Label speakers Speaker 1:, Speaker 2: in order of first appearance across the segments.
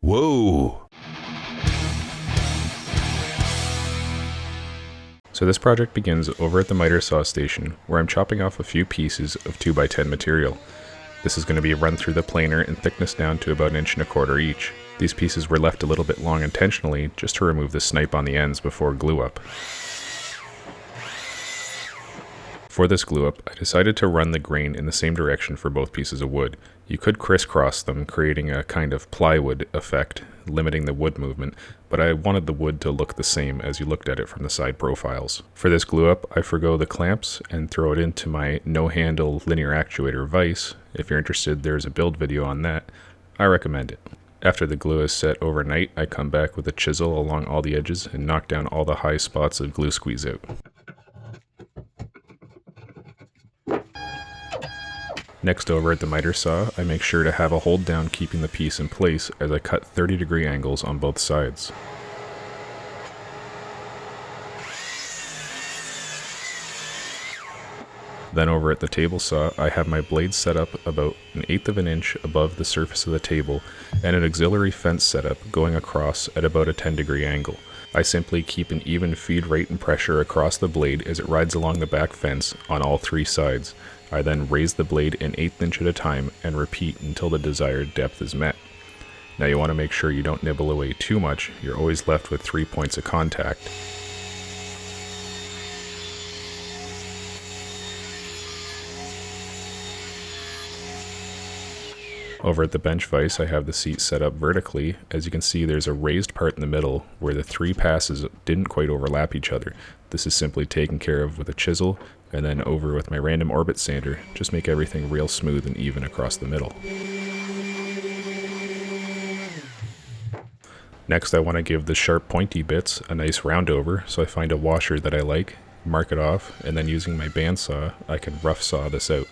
Speaker 1: Whoa! So this project begins over at the miter saw station, where I'm chopping off a few pieces of 2x10 material. This is going to be run through the planer and thickness down to about 1.25 inches each. These pieces were left a little bit long intentionally, just to remove the snipe on the ends before glue up. For this glue up, I decided to run the grain in the same direction for both pieces of wood. You could crisscross them, creating a kind of plywood effect, limiting the wood movement, but I wanted the wood to look the same as you looked at it from the side profiles. For this glue up, I forgo the clamps and throw it into my no-handle linear actuator vise. If you're interested, there's a build video on that. I recommend it. After the glue is set overnight, I come back with a chisel along all the edges and knock down all the high spots of glue squeeze out. Next, over at the miter saw, I make sure to have a hold down keeping the piece in place as I cut 30-degree angles on both sides. Then over at the table saw, I have my blades set up about 1/8 inch above the surface of the table and an auxiliary fence setup going across at about a 10-degree angle. I simply keep an even feed rate and pressure across the blade as it rides along the back fence on all 3 sides. I then raise the blade 1/8 inch at a time and repeat until the desired depth is met. Now you want to make sure you don't nibble away too much, you're always left with 3 points of contact. Over at the bench vise, I have the seat set up vertically. As you can see, there's a raised part in the middle where the 3 passes didn't quite overlap each other. This is simply taken care of with a chisel, and then over with my random orbit sander, just make everything real smooth and even across the middle. Next, I want to give the sharp pointy bits a nice round over, so I find a washer that I like, mark it off, and then using my bandsaw, I can rough saw this out.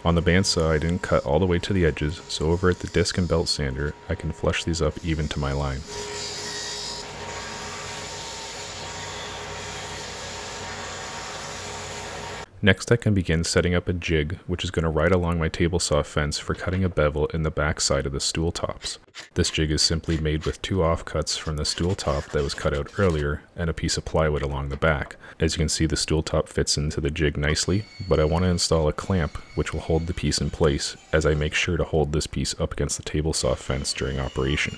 Speaker 1: On the bandsaw, I didn't cut all the way to the edges, so over at the disc and belt sander, I can flush these up even to my line. Next, I can begin setting up a jig, which is going to ride along my table saw fence for cutting a bevel in the back side of the stool tops. This jig is simply made with 2 offcuts from the stool top that was cut out earlier and a piece of plywood along the back. As you can see, the stool top fits into the jig nicely, but I want to install a clamp which will hold the piece in place as I make sure to hold this piece up against the table saw fence during operation.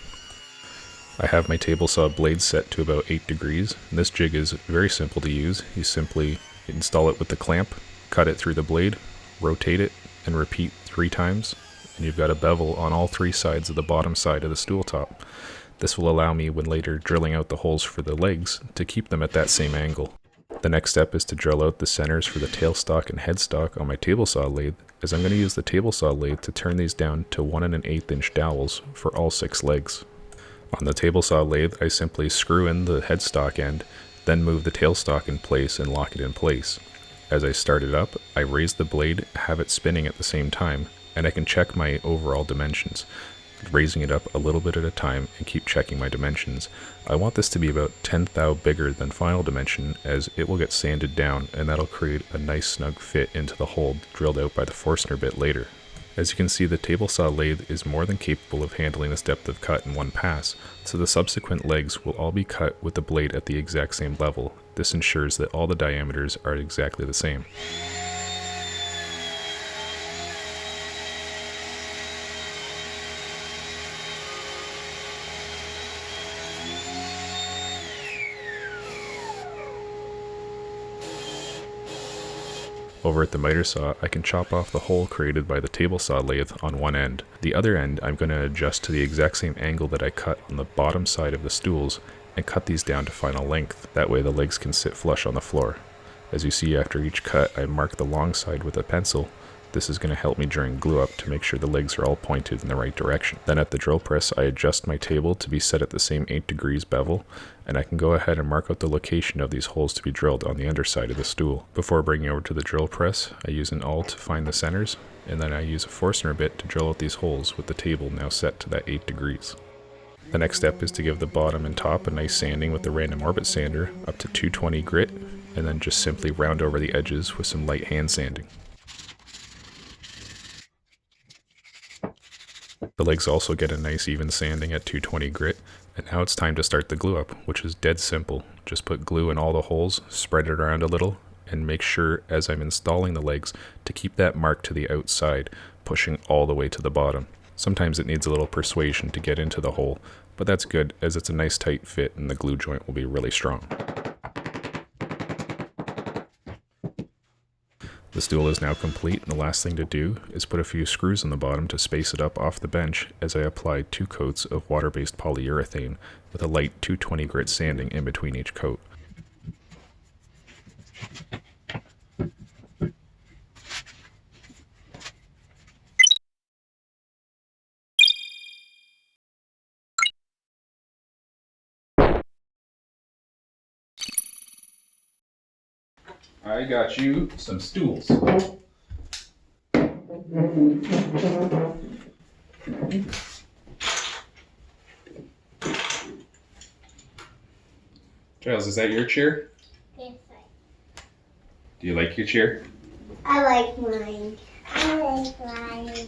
Speaker 1: I have my table saw blade set to about 8 degrees. And this jig is very simple to use. You simply install it with the clamp, cut it through the blade, rotate it, and repeat 3 times, and you've got a bevel on all 3 sides of the bottom side of the stool top. This will allow me, when later drilling out the holes for the legs, to keep them at that same angle. The next step is to drill out the centers for the tailstock and headstock on my table saw lathe, as I'm going to use the table saw lathe to turn these down to 1 1/8 inch dowels for all 6 legs. On the table saw lathe, I simply screw in the headstock end, then move the tailstock in place and lock it in place. As I start it up, I raise the blade, have it spinning at the same time, and I can check my overall dimensions, raising it up a little bit at a time and keep checking my dimensions. I want this to be about 10 thou bigger than final dimension, as it will get sanded down and that'll create a nice snug fit into the hole drilled out by the Forstner bit later. As you can see, the table saw lathe is more than capable of handling this depth of cut in one pass, so the subsequent legs will all be cut with the blade at the exact same level. This ensures that all the diameters are exactly the same. Over at the miter saw, I can chop off the hole created by the table saw lathe on one end. The other end I'm going to adjust to the exact same angle that I cut on the bottom side of the stools and cut these down to final length. That way the legs can sit flush on the floor. As you see, after each cut, I mark the long side with a pencil. This is going to help me during glue up to make sure the legs are all pointed in the right direction. Then at the drill press, I adjust my table to be set at the same 8 degrees bevel, and I can go ahead and mark out the location of these holes to be drilled on the underside of the stool. Before bringing over to the drill press, I use an awl to find the centers, and then I use a Forstner bit to drill out these holes with the table now set to that 8 degrees. The next step is to give the bottom and top a nice sanding with the random orbit sander up to 220 grit, and then just simply round over the edges with some light hand sanding. The legs also get a nice even sanding at 220 grit, and now it's time to start the glue up, which is dead simple. Just put glue in all the holes, spread it around a little, and make sure as I'm installing the legs to keep that mark to the outside, pushing all the way to the bottom. Sometimes it needs a little persuasion to get into the hole, but that's good as it's a nice tight fit and the glue joint will be really strong. The stool is now complete, and the last thing to do is put a few screws in the bottom to space it up off the bench as I apply 2 coats of water-based polyurethane with a light 220 grit sanding in between each coat. I got you some stools. Giles, is that your chair?
Speaker 2: Yes,
Speaker 1: Do you like your chair?
Speaker 2: I like mine. I like mine.